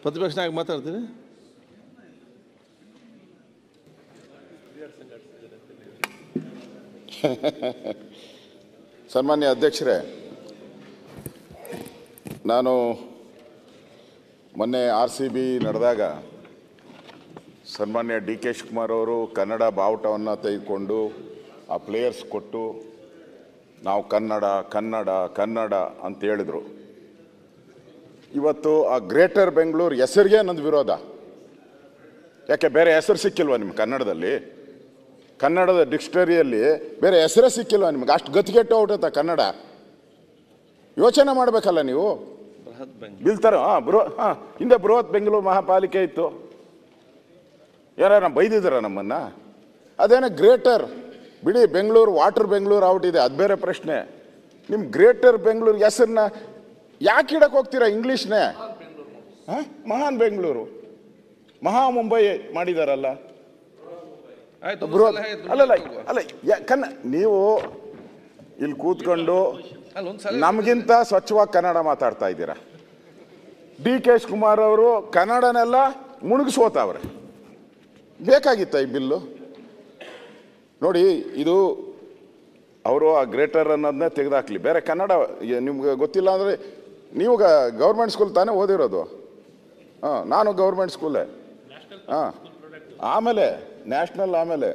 ಪ್ರತಿಪಕ್ಷ ನಾಯಕ ಮಾತಾಡ್ತೀನಿ. ಸನ್ಮಾನ್ಯ ಅಧ್ಯಕ್ಷರೇ, ನಾನು ಮೊನ್ನೆ RCB ನಡೆದಾಗ ಸನ್ಮಾನ್ಯ DK ಶಿವಕುಮಾರ್ ಅವರು ಕನ್ನಡ ಬಾವುಟವನ್ನು ತೆಗೆದುಕೊಂಡು ಆ ಪ್ಲೇಯರ್ಸ್ ಕೊಟ್ಟು ನಾವು ಕನ್ನಡ ಕನ್ನಡ ಕನ್ನಡ ಅಂತ ಹೇಳಿದರು. ಇವತ್ತು ಆ ಗ್ರೇಟರ್ ಬೆಂಗಳೂರು ಹೆಸರಿಗೆ ನಂದು ವಿರೋಧ. ಯಾಕೆ ಬೇರೆ ಹೆಸರು ಸಿಕ್ಕಿಲ್ವ ನಿಮ್ಗೆ ಕನ್ನಡದಲ್ಲಿ? ಕನ್ನಡದ ಡಿಕ್ಷನರಿಯಲ್ಲಿ ಬೇರೆ ಹೆಸರೇ ಸಿಕ್ಕಿಲ್ವ ನಿಮ್ಗೆ? ಅಷ್ಟು ಗತಿಗೆಟ್ಟು ಹೊರಟತ್ತ ಕನ್ನಡ. ಯೋಚನೆ ಮಾಡಬೇಕಲ್ಲ ನೀವು. ಬೀಳ್ತಾರ ಹಿಂದೆ ಬೃಹತ್ ಬೆಂಗಳೂರು ಮಹಾಪಾಲಿಕೆ ಇತ್ತು. ಯಾರು ಬೈದಿದ್ದಾರ ನಮ್ಮನ್ನ? ಅದೇನೋ ಗ್ರೇಟರ್ ಬಿಡಿ, ಬೆಂಗಳೂರು ವಾಟರ್ ಬೆಂಗಳೂರು ಔಟಿದೆ, ಅದು ಬೇರೆ ಪ್ರಶ್ನೆ. ನಿಮ್ಮ ಗ್ರೇಟರ್ ಬೆಂಗಳೂರು ಹೆಸರನ್ನ ಯಾಕೆ ಇಡಕ್ಕೆ ಹೋಗ್ತೀರಾ ಇಂಗ್ಲೀಷ್ನೇ? ಮಹಾನ್ ಬೆಂಗಳೂರು, ಮಹಾ ಮುಂಬೈ ಮಾಡಿದಾರಲ್ಲ. ಅಲ್ಲಲ್ಲ ಅಲ್ಲ ನೀವು ಇಲ್ಲಿ ಕೂತ್ಕೊಂಡು ನಮಗಿಂತ ಸ್ವಚ್ಛವಾಗಿ ಕನ್ನಡ ಮಾತಾಡ್ತಾ ಇದ್ದೀರಾ. DK ಶಿವಕುಮಾರ್ ಅವರು ಕನ್ನಡನೆಲ್ಲ ಮುಳುಗಿಸೋತಾವ್ರೆ. ಬೇಕಾಗಿತ್ತ ಈ ಬಿಲ್ಲು? ನೋಡಿ, ಇದು ಅವರು ಆ ಗ್ರೇಟರ್ ಅನ್ನೋದನ್ನೇ ತೆಗೆದಾಕ್ಲಿ. ಬೇರೆ ಕನ್ನಡ ನಿಮ್ಗೆ ಗೊತ್ತಿಲ್ಲ ಅಂದರೆ ನೀವು ಗೌರ್ಮೆಂಟ್ ಸ್ಕೂಲ್ ತಾನೇ ಓದಿರೋದು? ನಾನು ಗೌರ್ಮೆಂಟ್ ಸ್ಕೂಲೇ. ಆಮೇಲೆ ನ್ಯಾಷನಲ್, ಆಮೇಲೆ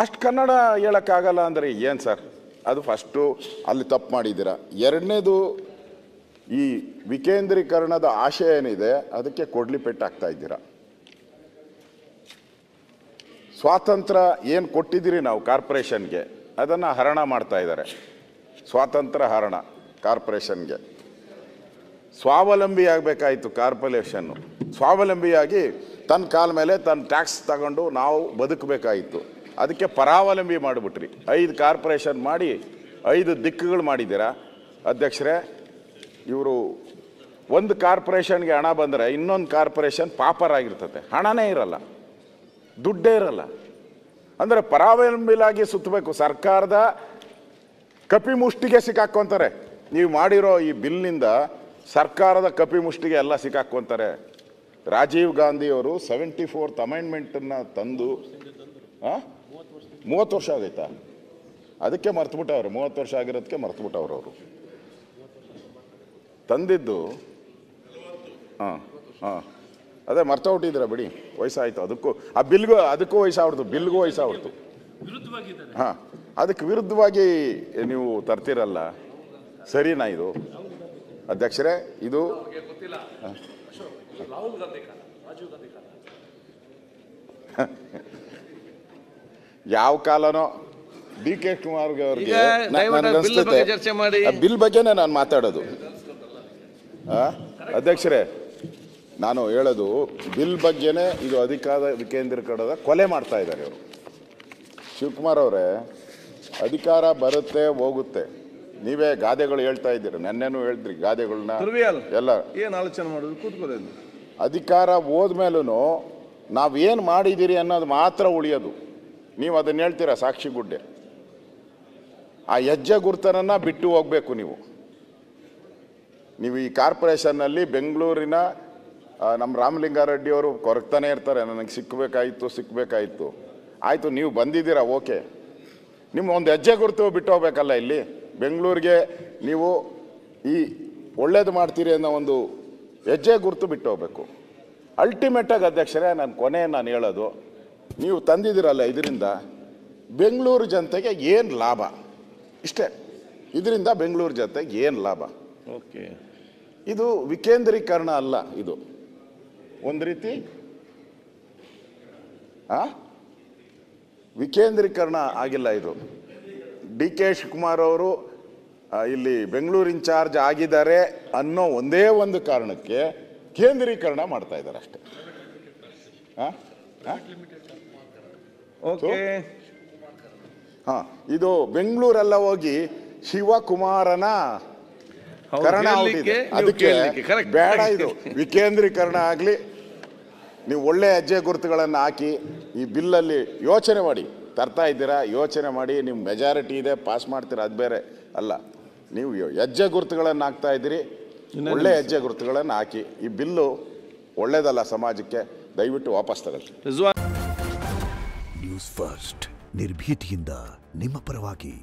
ಅಷ್ಟು ಕನ್ನಡ ಹೇಳೋಕ್ಕಾಗಲ್ಲ ಅಂದರೆ ಏನು ಸರ್? ಅದು ಫಸ್ಟು ಅಲ್ಲಿ ತಪ್ಪು ಮಾಡಿದ್ದೀರಾ. ಎರಡನೇದು, ಈ ವಿಕೇಂದ್ರೀಕರಣದ ಆಶಯ ಏನಿದೆ ಅದಕ್ಕೆ ಕೊಡ್ಲಿ ಪೆಟ್ಟಾಗ್ತಾ ಇದ್ದೀರಾ. ಸ್ವಾತಂತ್ರ್ಯ ಏನು ಕೊಟ್ಟಿದ್ದೀರಿ ನಾವು ಕಾರ್ಪೊರೇಷನ್ಗೆ, ಅದನ್ನು ಹರಣ ಮಾಡ್ತಾ ಇದ್ದಾರೆ. ಸ್ವಾತಂತ್ರ್ಯ ಹರಣ ಕಾರ್ಪೊರೇಷನ್ಗೆ. ಸ್ವಾವಲಂಬಿ ಆಗಬೇಕಾಯಿತು ಕಾರ್ಪೊರೇಷನ್ನು. ಸ್ವಾವಲಂಬಿಯಾಗಿ ತನ್ನ ಕಾಲ ಮೇಲೆ ತನ್ನ ಟ್ಯಾಕ್ಸ್ ತಗೊಂಡು ನಾವು ಬದುಕಬೇಕಾಯಿತು. ಅದಕ್ಕೆ ಪರಾವಲಂಬಿ ಮಾಡಿಬಿಟ್ರಿ. 5 ಕಾರ್ಪೊರೇಷನ್ ಮಾಡಿ 5 ದಿಕ್ಕುಗಳು ಮಾಡಿದ್ದೀರಾ ಅಧ್ಯಕ್ಷರೇ. ಇವರು ಒಂದು ಕಾರ್ಪೊರೇಷನ್ಗೆ ಹಣ ಬಂದರೆ ಇನ್ನೊಂದು ಕಾರ್ಪೊರೇಷನ್ ಪಾಪರಾಗಿರ್ತದೆ, ಹಣನೇ ಇರಲ್ಲ, ದುಡ್ಡೇ ಇರಲ್ಲ. ಅಂದರೆ ಪರಾವಲಂಬಿಲಾಗಿ ಸುತ್ತಬೇಕು. ಸರ್ಕಾರದ ಕಪಿಮುಷ್ಟಿಗೆ ಸಿಕ್ಕಾಕ್ಕೊಂತಾರೆ. ನೀವು ಮಾಡಿರೋ ಈ ಬಿಲ್ನಿಂದ ಸರ್ಕಾರದ ಕಪಿಮುಷ್ಟಿಗೆ ಎಲ್ಲ ಸಿಕ್ಕಾಕ್ಕೊಂತಾರೆ. ರಾಜೀವ್ ಗಾಂಧಿಯವರು 74th ಅಮೆಂಡ್ಮೆಂಟನ್ನು ತಂದು 30 ವರ್ಷ ಆಗೈತಾ? ಅದಕ್ಕೆ ಮರ್ತುಬಿಟ್ಟವ್ರೆ. 30 ವರ್ಷ ಆಗಿರೋದಕ್ಕೆ ಮರ್ತುಬಿಟ್ಟವ್ರು ಅವರು ತಂದಿದ್ದು. ಅದೇ ಮರ್ತೋಗ್ಬಿಟ್ಟಿದ್ದೀರ ಬಿಡಿ, ವಯಸ್ಸಾಯಿತು. ಅದಕ್ಕೂ ಆ ಬಿಲ್ಗೂ ಅದಕ್ಕೂ ವಯಸ್ಸಾಗ್ಬಿಡ್ತು, ಬಿಲ್ಗೂ ವಯಸ್ಸಾಗ್ಬಿಡ್ತು. ಅದಕ್ಕೆ ವಿರುದ್ಧವಾಗಿ ನೀವು ತರ್ತಿರಲ್ಲ. ಸರಿನಾ ಇದು ಅಧ್ಯಕ್ಷರೇ? ಇದು ಯಾವ ಕಾಲನೋ DK ಶಿವಕುಮಾರ್ ಅವ್ರಿಗೆ ಬಿಲ್ ಬಗ್ಗೆನೇ ನಾನು ಮಾತಾಡೋದು. ಅಧ್ಯಕ್ಷರೇ, ನಾನು ಹೇಳೋದು ಬಿಲ್ ಬಗ್ಗೆನೇ. ಇದು ಅಧಿಕಾರ ವಿಕೇಂದ್ರೀಕರಣದ ಕೊಲೆ ಮಾಡ್ತಾ ಇದ್ದಾರೆ ಇವರು. ಶಿವಕುಮಾರ್ ಅವರೇ, ಅಧಿಕಾರ ಬರುತ್ತೆ ಹೋಗುತ್ತೆ. ನೀವೇ ಗಾದೆಗಳು ಹೇಳ್ತಾ ಇದ್ದೀರಿ, ನೆನ್ನೆನೂ ಹೇಳಿದ್ರಿ ಗಾದೆಗಳನ್ನ ಎಲ್ಲ. ಏನು ಆಲೋಚನೆ ಮಾಡೋದು? ಕೂತ್ಕೊಳ್ಳೋದು. ಅಧಿಕಾರ ಹೋದ್ಮೇಲೂ ನಾವೇನು ಮಾಡಿದ್ದೀರಿ ಅನ್ನೋದು ಮಾತ್ರ ಉಳಿಯೋದು. ನೀವು ಅದನ್ನು ಹೇಳ್ತೀರಾ ಸಾಕ್ಷಿ ಗುಡ್ಡೆ. ಆ ಹೆಜ್ಜೆ ಗುರುತನನ್ನು ಬಿಟ್ಟು ಹೋಗಬೇಕು ನೀವು. ಈ ಕಾರ್ಪೊರೇಷನ್ನಲ್ಲಿ ಬೆಂಗಳೂರಿನ ನಮ್ಮ ರಾಮಲಿಂಗಾರೆಡ್ಡಿಯವರು ಕೊರಗ್ತಾನೆ ಇರ್ತಾರೆ, ನನಗೆ ಸಿಕ್ಕಬೇಕಾಯಿತು. ಆಯಿತು, ನೀವು ಬಂದಿದ್ದೀರಾ, ಓಕೆ. ನಿಮ್ಮ ಒಂದು ಹೆಜ್ಜೆ ಗುರುತು ಬಿಟ್ಟು ಹೋಗ್ಬೇಕಲ್ಲ. ಇಲ್ಲಿ ಬೆಂಗಳೂರಿಗೆ ನೀವು ಈ ಒಳ್ಳೇದು ಮಾಡ್ತೀರಿ ಅನ್ನೋ ಒಂದು ಹೆಜ್ಜೆ ಗುರುತು ಬಿಟ್ಟು ಹೋಗ್ಬೇಕು. ಅಲ್ಟಿಮೇಟಾಗಿ ಅಧ್ಯಕ್ಷರೇ, ನಾನು ಹೇಳೋದು, ನೀವು ತಂದಿದ್ದೀರಲ್ಲ, ಇದರಿಂದ ಬೆಂಗಳೂರು ಜನತೆಗೆ ಏನು ಲಾಭ? ಇಷ್ಟೇ. ಇದರಿಂದ ಬೆಂಗಳೂರು ಜನತೆಗೆ ಏನು ಲಾಭ? ಓಕೆ, ಇದು ವಿಕೇಂದ್ರೀಕರಣ ಅಲ್ಲ, ಇದು ಒಂದು ರೀತಿ ವಿಕೇಂದ್ರೀಕರಣ ಆಗಿಲ್ಲ. ಇದು DK ಶಿವಕುಮಾರ್ ಅವರು ಇಲ್ಲಿ ಬೆಂಗಳೂರು ಇನ್ಚಾರ್ಜ್ ಆಗಿದ್ದಾರೆ ಅನ್ನೋ ಒಂದೇ ಒಂದು ಕಾರಣಕ್ಕೆ ಕೇಂದ್ರೀಕರಣ ಮಾಡ್ತಾ ಇದ್ದಾರೆ ಅಷ್ಟೇ. ಓಕೆ. ಇದು ಬೆಂಗಳೂರೆಲ್ಲ ಹೋಗಿ ಶಿವಕುಮಾರನ ಕರಣ ಆಗಿದೆ. ಅದಕ್ಕೆ ಬೇಡ, ಇದು ವಿಕೇಂದ್ರೀಕರಣ ಆಗಲಿ. ನೀವು ಒಳ್ಳೆ ಹೆಜ್ಜೆ ಗುರುತುಗಳನ್ನು ಹಾಕಿ ಈ ಬಿಲ್ಲಲ್ಲಿ ಯೋಚನೆ ಮಾಡಿ ತರ್ತಾ ಇದ್ದೀರಾ. ಯೋಚನೆ ಮಾಡಿ, ನಿಮ್ಮ ಮೆಜಾರಿಟಿ ಇದೆ, ಪಾಸ್ ಮಾಡ್ತೀರಾ, ಅದು ಬೇರೆ ಅಲ್ಲ. ನೀವು ಹೆಜ್ಜೆ ಗುರುತುಗಳನ್ನು ಹಾಕ್ತಾ ಇದ್ದೀರಿ. ಒಳ್ಳೆ ಹೆಜ್ಜೆ ಗುರುತುಗಳನ್ನು ಹಾಕಿ. ಈ ಬಿಲ್ಲು ಒಳ್ಳೇದಲ್ಲ ಸಮಾಜಕ್ಕೆ, ದಯವಿಟ್ಟು ವಾಪಸ್ ತಗೊಳ್ಳಿ. ರಿಜ್ವಾನ್ ನ್ಯೂಸ್ ಫಸ್ಟ್ ನಿರ್ಭೀತಿಯಿಂದ ನಿಮ್ಮ ಪರವಾಗಿ.